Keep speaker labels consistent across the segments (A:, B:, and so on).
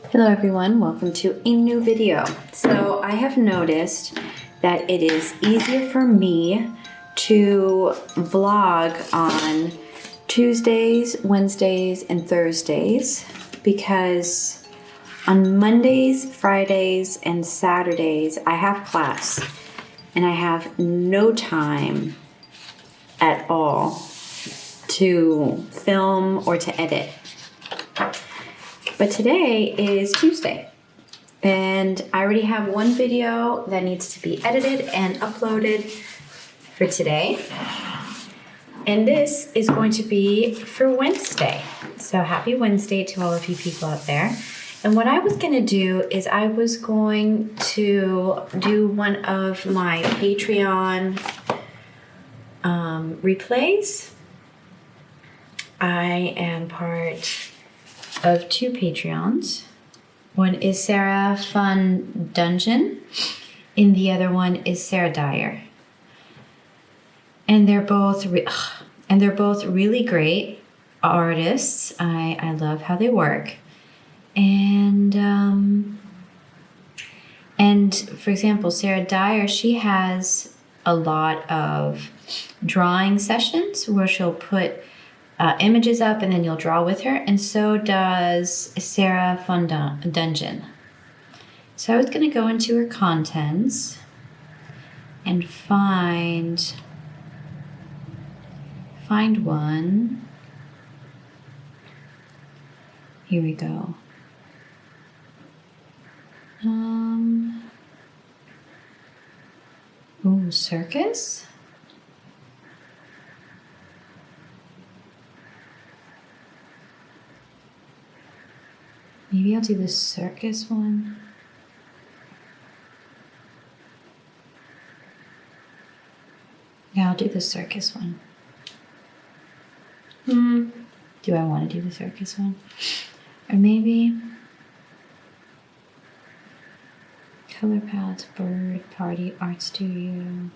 A: Hello everyone, welcome to a new video. So I have noticed that it is easier for me to vlog on Tuesdays, Wednesdays, and Thursdays because on Mondays, Fridays, and Saturdays I have class and I have no time at all to film or to edit. But today is Tuesday, and I already have one video that needs to be edited and uploaded for today. And this is going to be for Wednesday. So happy Wednesday to all of you people out there. And what I was gonna do is I was going to do one of my Patreon replays. I am part of two Patreons. One is Sarah Fun Dungeon, and the other one is Sarah Dyer. And they're both really great artists. I love how they work. And for example, Sarah Dyer, she has a lot of drawing sessions where she'll put images up and then you'll draw with her, and so does Sarah Fun Dungeon. So I was going to go into her contents and find one. Here we go. Ooh, circus? Maybe I'll do the circus one. Yeah, I'll do the circus one. Do I want to do the circus one? Or maybe color palettes, bird, party, art studio.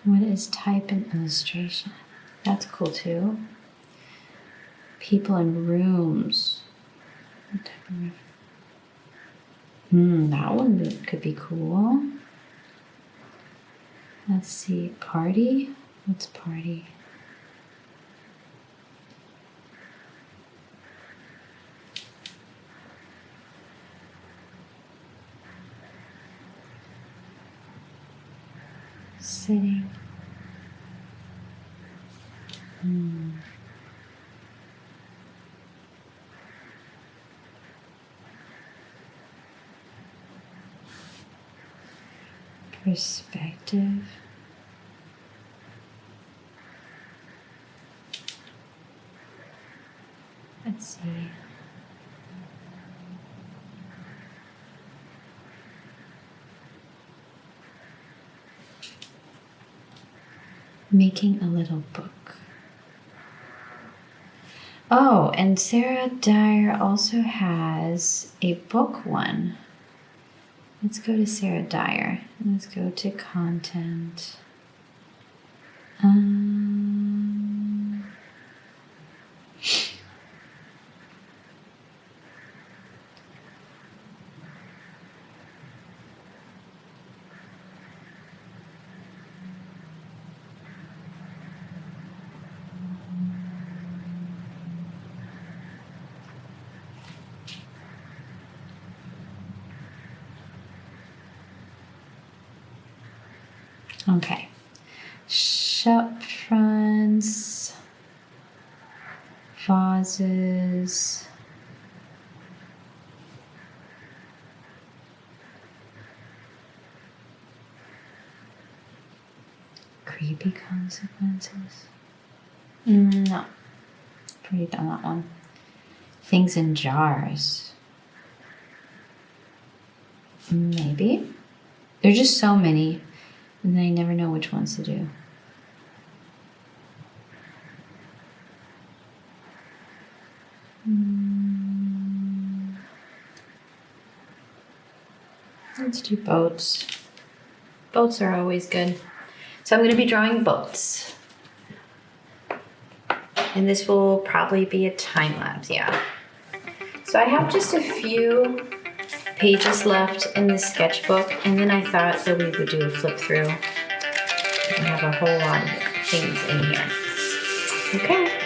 A: What is type and illustration? That's cool too. People in rooms. That one could be cool. Let's see, party? What's party? Sitting. Perspective. Let's see. Making a little book. Oh, and Sarah Dyer also has a book one. Let's go to Sarah Dyer. Let's go to content. Okay. Shop fronts, vases. Creepy consequences. No. Pretty done that one. Things in jars. Maybe. There's just so many, and then I never know which ones to do. Let's do boats. Boats are always good. So I'm going to be drawing boats. And this will probably be a time lapse, yeah. So I have just a few pages left in the sketchbook, and then I thought that we would do a flip through. I have a whole lot of things in here. Okay.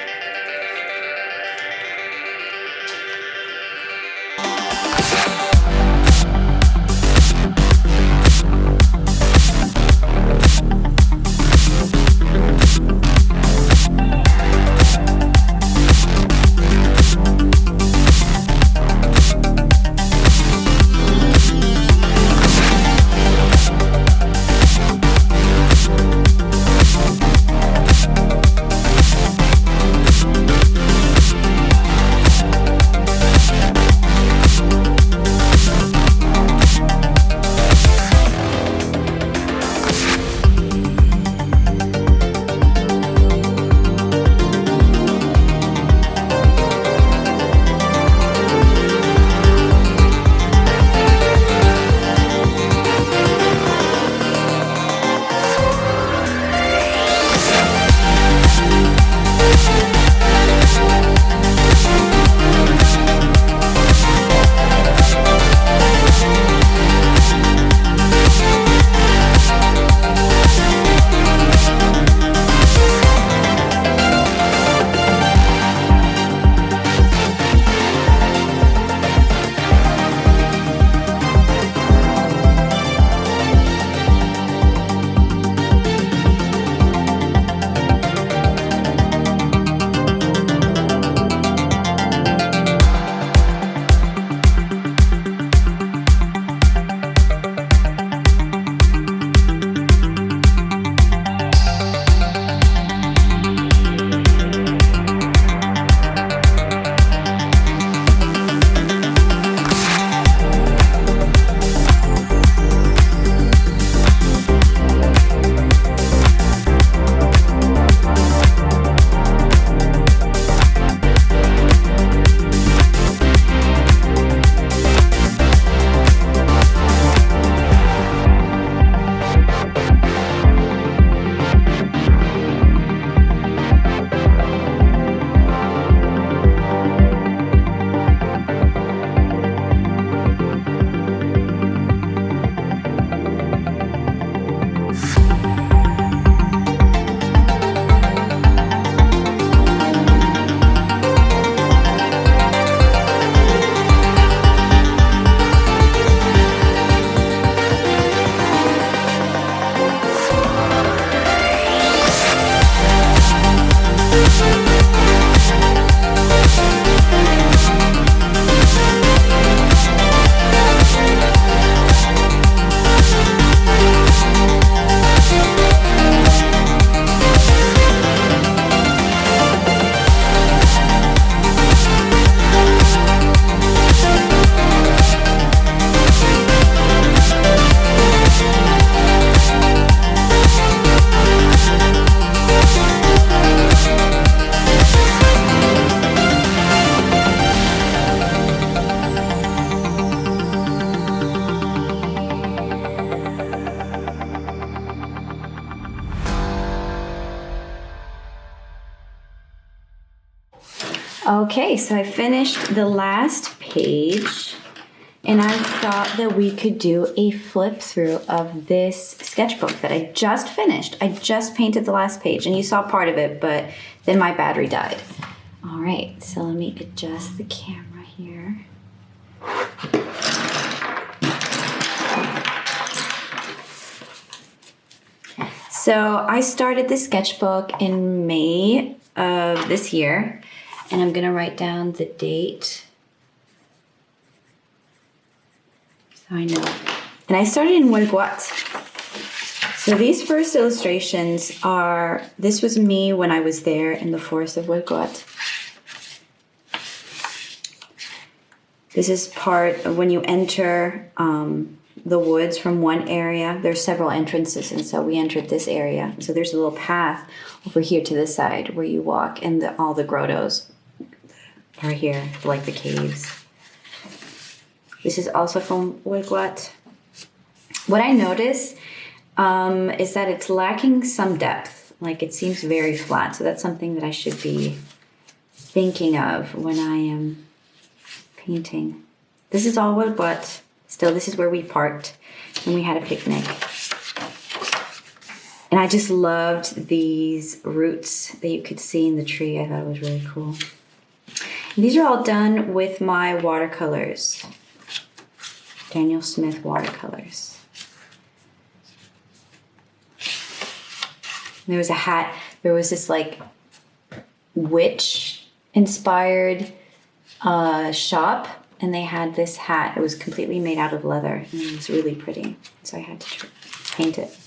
A: Okay, so I finished the last page, and I thought that we could do a flip through of this sketchbook that I just finished. I just painted the last page, and you saw part of it, but then my battery died. All right, so let me adjust the camera here. So I started the sketchbook in May of this year, and I'm gonna write down the date so I know. And I started in Huelguat. So these first illustrations are, this was me when I was there in the forest of Huelguat. This is part of when you enter the woods from one area. There's several entrances, and so we entered this area. So there's a little path over here to this side where you walk, and all the grottos are here, like the caves. This is also from Huelguat. What I notice is that it's lacking some depth. Like, it seems very flat, so that's something that I should be thinking of when I am painting. This is all wood, but still, this is where we parked when we had a picnic. And I just loved these roots that you could see in the tree. I thought it was really cool. And these are all done with my watercolors. Daniel Smith watercolors. There was a hat. There was this like witch-inspired shop, and they had this hat. It was completely made out of leather, and it was really pretty. So I had to paint it.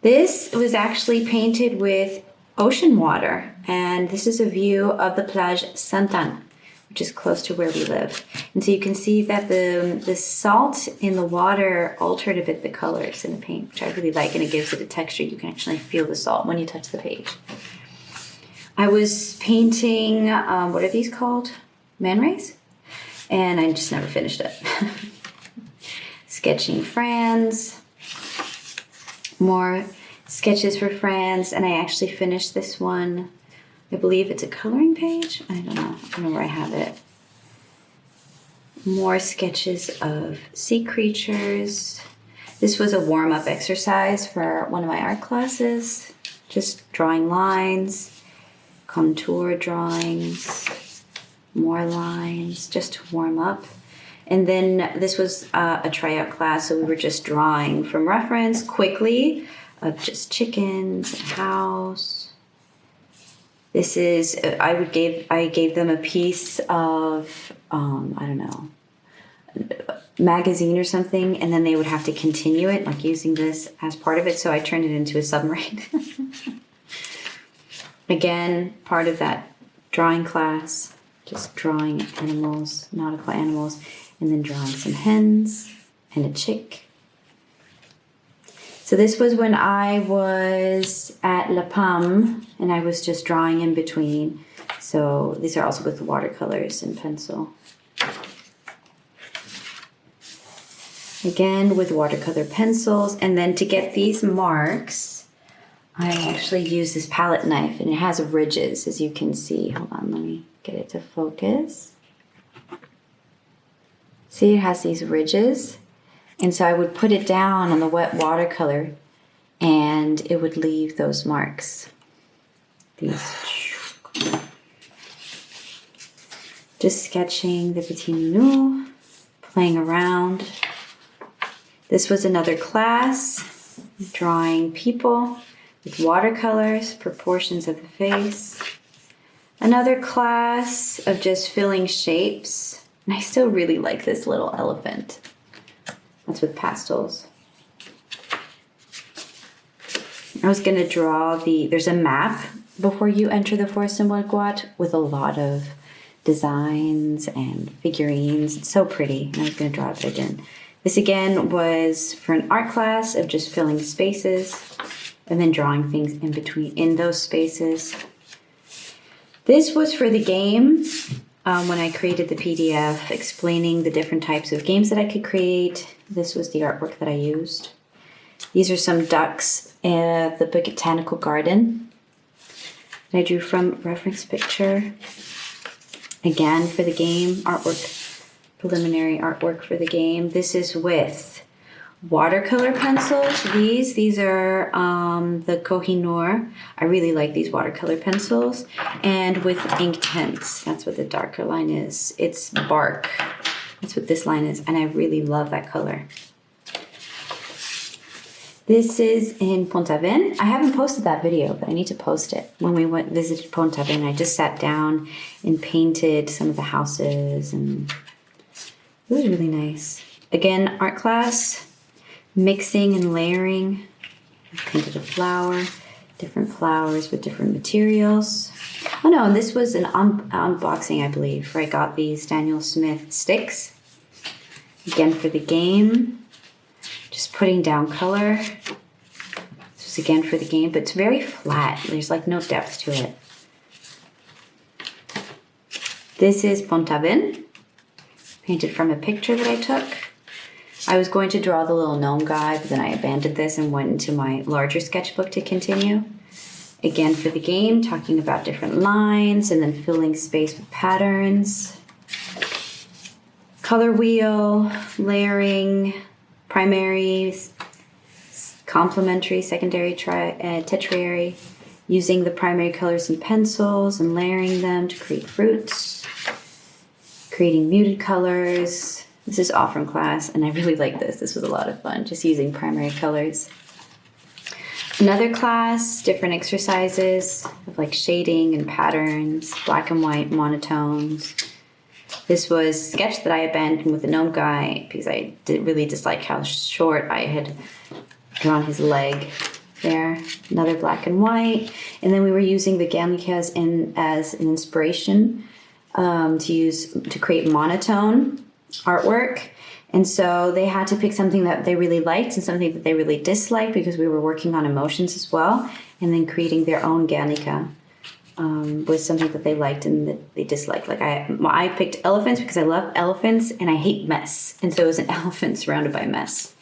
A: This was actually painted with ocean water, and this is a view of the plage Sainte-Anne, which is close to where we live. And so you can see that the salt in the water altered a bit the colors in the paint, which I really like, and it gives it a texture. You can actually feel the salt when you touch the page. I was painting, what are these called? Man rays? And I just never finished it. Sketching Franz. More sketches for Franz, and I actually finished this one. I believe it's a coloring page. I don't know where I have it. More sketches of sea creatures. This was a warm-up exercise for one of my art classes. Just drawing lines, contour drawings, more lines, just to warm up. And then this was a tryout class, so we were just drawing from reference quickly of just chickens, a house. This is, I gave them a piece of, I don't know, magazine or something, and then they would have to continue it, like using this as part of it, so I turned it into a submarine. Again, part of that drawing class, just drawing animals, nautical animals, and then drawing some hens and a chick. So this was when I was at La Palme, and I was just drawing in between. So these are also with watercolors and pencil. Again, with watercolor pencils. And then to get these marks, I actually use this palette knife, and it has ridges, as you can see. Hold on, let me get it to focus. See, it has these ridges. And so I would put it down on the wet watercolor, and it would leave those marks. These. Just sketching the petit minou, playing around. This was another class, drawing people with watercolors, proportions of the face. Another class of just filling shapes. And I still really like this little elephant. That's with pastels. I was going to draw there's a map before you enter the Forest in Guat with a lot of designs and figurines. It's so pretty. And I was going to draw it, but I didn't. This again was for an art class of just filling spaces and then drawing things in between, in those spaces. This was for the game. When I created the PDF explaining the different types of games that I could create, this was the artwork that I used. These are some ducks at the botanical garden that I drew from reference picture. Again, for the game, artwork, preliminary artwork for the game. This is with watercolor pencils. These are the Kohinoor. I really like these watercolor pencils. And with ink tints. That's what the darker line is. It's bark. That's what this line is. And I really love that color. This is in Pont-Aven. I haven't posted that video, but I need to post it. When we visited Pont-Aven, I just sat down and painted some of the houses, and it was really nice. Again, art class. Mixing and layering. I painted a flower, different flowers with different materials. Oh no, and this was an unboxing, I believe, where I got these Daniel Smith sticks. Again, for the game, just putting down color. This was again for the game, but it's very flat. There's like no depth to it. This is Pont-Aven, painted from a picture that I took. I was going to draw the little gnome guy, but then I abandoned this and went into my larger sketchbook to continue. Again, for the game, talking about different lines and then filling space with patterns. Color wheel, layering, primary, complementary, secondary, tertiary. Using the primary colors and pencils and layering them to create fruits. Creating muted colors. This is all from class, and I really like this. This was a lot of fun, just using primary colors. Another class, different exercises of like shading and patterns, black and white, monotones. This was a sketch that I abandoned with the gnome guy because I really dislike how short I had drawn his leg there. Another black and white. And then we were using the Ganlikas as an inspiration to create monotone artwork. And so they had to pick something that they really liked and something that they really disliked because we were working on emotions as well, and then creating their own Ganlika with something that they liked and that they disliked. Like I picked elephants because I love elephants and I hate mess. And so it was an elephant surrounded by mess.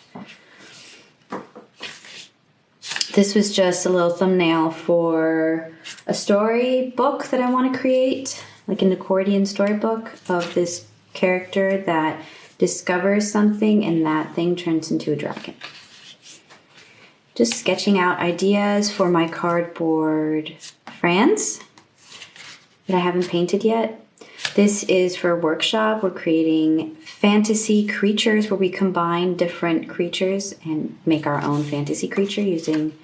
A: This was just a little thumbnail for a storybook that I want to create, like an accordion storybook of this character that discovers something and that thing turns into a dragon. Just sketching out ideas for my cardboard friends that I haven't painted yet. This is for a workshop. We're creating fantasy creatures where we combine different creatures and make our own fantasy creature using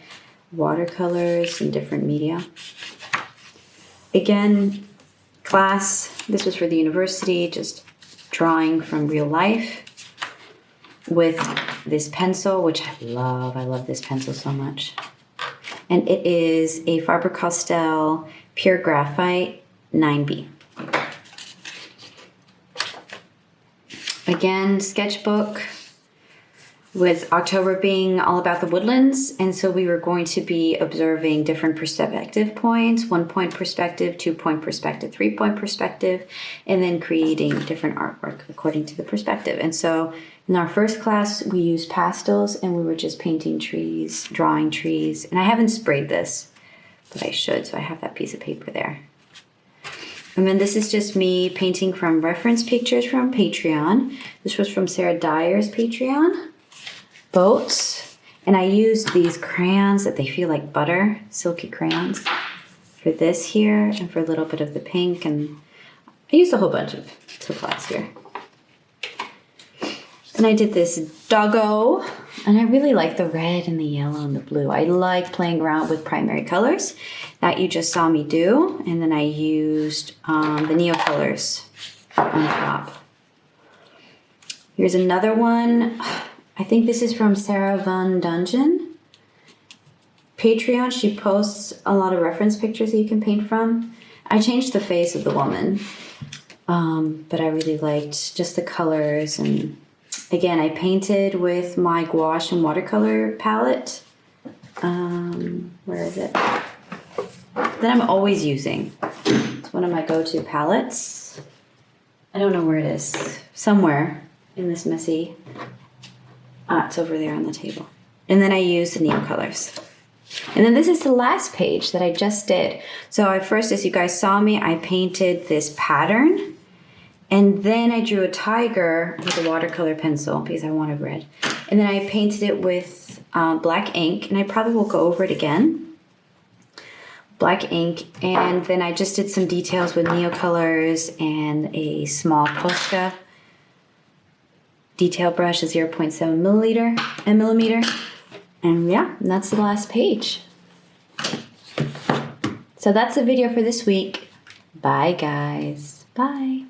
A: watercolors and different media. Again, class, this was for the university, just drawing from real life with this pencil, which I love. I love this pencil so much. And it is a Faber-Castell Pure Graphite 9B. Again, sketchbook with October being all about the woodlands. And so we were going to be observing different perspective points, 1-point perspective, 2-point perspective, 3-point perspective, and then creating different artwork according to the perspective. And so in our first class, we used pastels and we were just painting trees, drawing trees. And I haven't sprayed this, but I should. So I have that piece of paper there. And then this is just me painting from reference pictures from Patreon. This was from Sarah Dyer's Patreon. Boats. And I used these crayons that they feel like butter, silky crayons, for this here and for a little bit of the pink. And I used a whole bunch of supplies here. And I did this doggo, and I really like the red and the yellow and the blue. I like playing around with primary colors that you just saw me do. And then I used the Neo colors on top. Here's another one. I think this is from Sarah Von Dungeon. Patreon, she posts a lot of reference pictures that you can paint from. I changed the face of the woman, but I really liked just the colors. And again, I painted with my gouache and watercolor palette. Where is it? That I'm always using. It's one of my go-to palettes. I don't know where it is. Somewhere in this messy... it's over there on the table. And then I use the Neo colors. And then this is the last page that I just did. So I first, as you guys saw me, I painted this pattern. And then I drew a tiger with a watercolor pencil because I wanted red. And then I painted it with black ink. And I probably will go over it again. Black ink. And then I just did some details with Neo colors and a small Posca detail brush, a 0.7 millimeter. And yeah, that's the last page. So that's the video for this week. Bye, guys. Bye.